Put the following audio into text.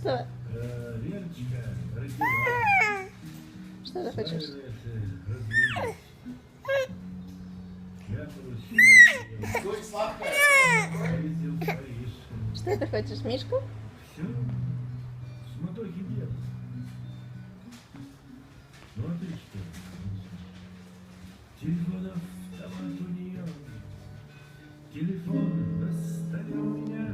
Что? Верочка родила. Что ты хочешь? Стой, сладкая. Что ты хочешь, Мишку? Все. Суматохи нет. Ну а ты что? Телефонов автомат у нее. Телефон на столе у меня.